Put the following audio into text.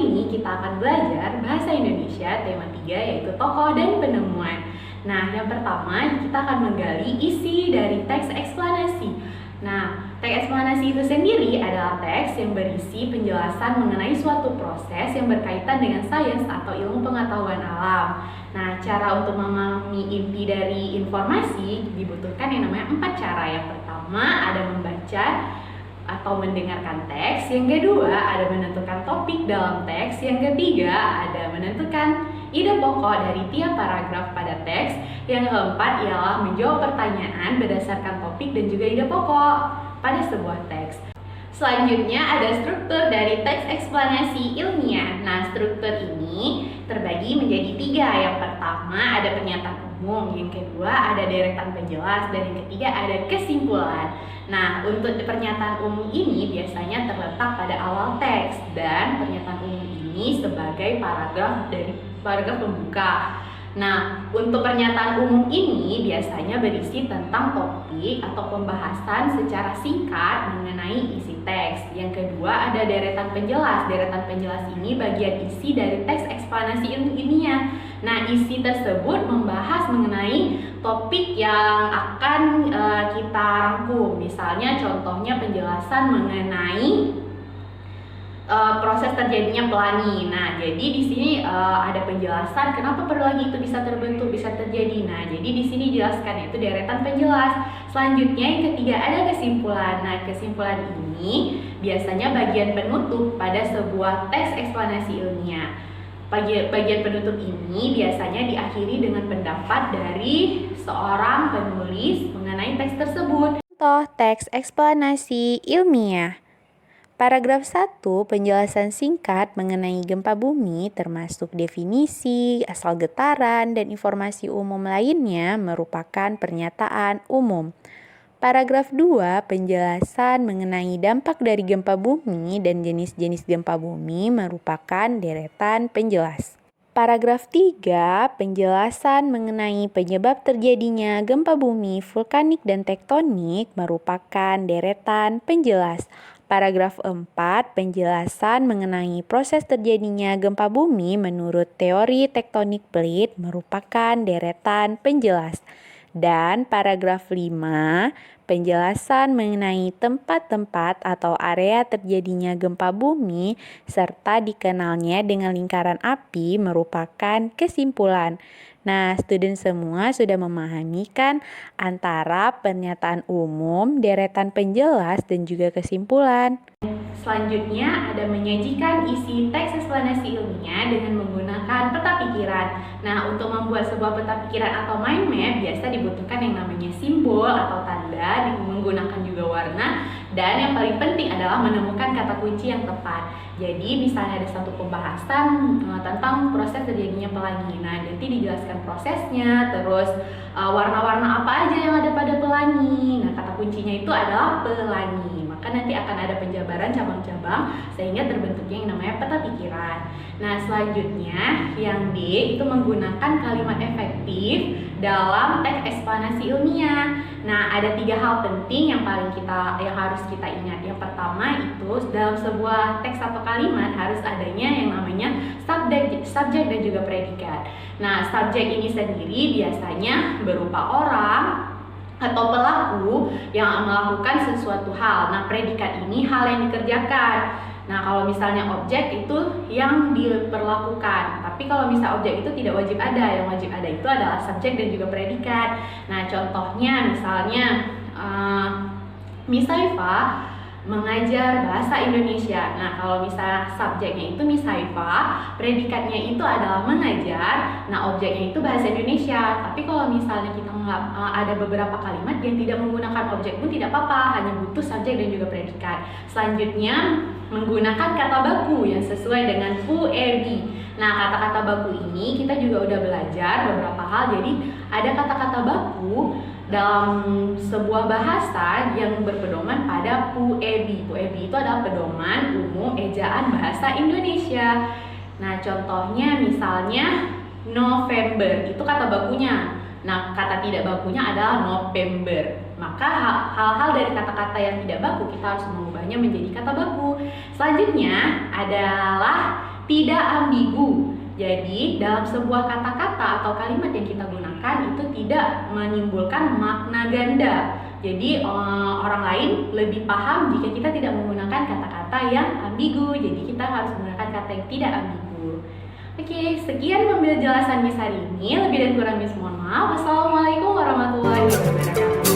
ini kita akan belajar bahasa Indonesia tema 3 yaitu tokoh dan penemuan. Nah, yang pertama kita akan menggali isi dari teks eksplanasi. Nah, teks eksplanasi itu sendiri adalah teks yang berisi penjelasan mengenai suatu proses yang berkaitan dengan sains atau ilmu pengetahuan alam. Nah, cara untuk memahami inti dari informasi dibutuhkan yang namanya 4 cara. Yang pertama ada membaca atau mendengarkan teks, yang kedua ada menentukan topik dalam teks, yang ketiga ada menentukan ide pokok dari tiap paragraf pada teks, yang keempat ialah menjawab pertanyaan berdasarkan topik dan juga ide pokok pada sebuah teks. Selanjutnya ada struktur dari teks eksplanasi ilmiah. Nah, struktur ini terbagi menjadi 3. Yang pertama ada pernyataan umum, yang kedua ada deretan penjelas, dan yang ketiga ada kesimpulan. Nah, untuk pernyataan umum ini biasanya terletak pada awal teks, dan pernyataan umum ini sebagai paragraf dari paragraf pembuka. Nah, untuk pernyataan umum ini biasanya berisi tentang topik atau pembahasan secara singkat mengenai isi teks. Yang kedua ada deretan penjelas. Deretan penjelas ini bagian isi dari teks eksplanasi ilmiah. Nah, isi tersebut membahas mengenai topik yang akan kita rangkum. Misalnya contohnya penjelasan mengenai proses terjadinya pelangi. Nah, jadi di sini ada penjelasan kenapa pelangi itu bisa terbentuk, bisa terjadi. Nah, jadi di sini dijelaskan yaitu deretan penjelas. Selanjutnya yang ketiga ada kesimpulan. Nah, kesimpulan ini biasanya bagian penutup pada sebuah teks eksplanasi ilmiah. Bagian penutup ini biasanya diakhiri dengan pendapat dari seorang penulis mengenai teks tersebut. Contoh teks eksplanasi ilmiah. Paragraf 1, penjelasan singkat mengenai gempa bumi termasuk definisi, asal getaran, dan informasi umum lainnya merupakan pernyataan umum. Paragraf 2, penjelasan mengenai dampak dari gempa bumi dan jenis-jenis gempa bumi merupakan deretan penjelas. Paragraf 3, penjelasan mengenai penyebab terjadinya gempa bumi vulkanik dan tektonik merupakan deretan penjelas. Paragraf 4, penjelasan mengenai proses terjadinya gempa bumi menurut teori tektonik plate merupakan deretan penjelas. Dan paragraf 5, penjelasan mengenai tempat-tempat atau area terjadinya gempa bumi serta dikenalnya dengan lingkaran api merupakan kesimpulan. Nah, student semua sudah memahami kan antara pernyataan umum, deretan penjelas, dan juga kesimpulan. Selanjutnya ada menyajikan isi teks eksplanasi ilmiah dengan menggunakan peta pikiran. Nah, untuk membuat sebuah peta pikiran atau mind map biasa dibutuhkan yang namanya simbol atau tanda, menggunakan juga warna, dan yang paling penting adalah menemukan kata kunci yang tepat. Jadi misalnya ada satu pembahasan tentang proses terjadinya pelangi. Nah, nanti dijelaskan prosesnya, terus warna-warna apa aja yang ada pada pelangi. Nah, kata kuncinya itu adalah pelangi. Maka nanti akan ada penjabaran cabang-cabang sehingga terbentuknya yang namanya peta pikiran. Nah, selanjutnya yang D itu menggunakan kalimat efektif dalam teks eksplanasi ilmiah. Nah, ada 3 hal penting yang harus kita ingat. Yang pertama itu dalam sebuah teks atau kalimat harus adanya yang namanya subjek dan juga predikat. Nah, subjek ini sendiri biasanya berupa orang atau pelaku yang melakukan sesuatu hal. Nah, predikat ini hal yang dikerjakan. Nah, kalau misalnya objek itu yang diperlakukan. Tapi kalau misal objek itu tidak wajib ada. Yang wajib ada itu adalah subjek dan juga predikat. Nah, contohnya misalnya Miss Saifa mengajar bahasa Indonesia. Nah, kalau misalnya subjeknya itu Miss Saifa, predikatnya itu adalah mengajar, nah objeknya itu bahasa Indonesia. Tapi kalau misalnya kita ada beberapa kalimat yang tidak menggunakan objek pun tidak apa-apa, hanya butuh subjek dan juga predikat. Selanjutnya menggunakan kata baku yang sesuai dengan puebi. Nah, kata-kata baku ini kita juga udah belajar beberapa hal. Jadi ada kata-kata baku dalam sebuah bahasa yang berpedoman pada puebi. Puebi itu adalah pedoman umum ejaan bahasa Indonesia. Nah, contohnya misalnya November, itu kata bakunya. Nah, kata tidak bakunya adalah November. Maka hal-hal dari kata-kata yang tidak baku kita harus mengubahnya menjadi kata baku. Selanjutnya adalah tidak ambigu. Jadi, dalam sebuah kata-kata atau kalimat yang kita gunakan itu tidak menimbulkan makna ganda. Jadi, orang lain lebih paham jika kita tidak menggunakan kata-kata yang ambigu. Jadi, kita harus menggunakan kata yang tidak ambigu. Oke, sekian pembelajaran Miss hari ini. Lebih dan kurang Miss mohon maaf. Wassalamualaikum warahmatullahi wabarakatuh.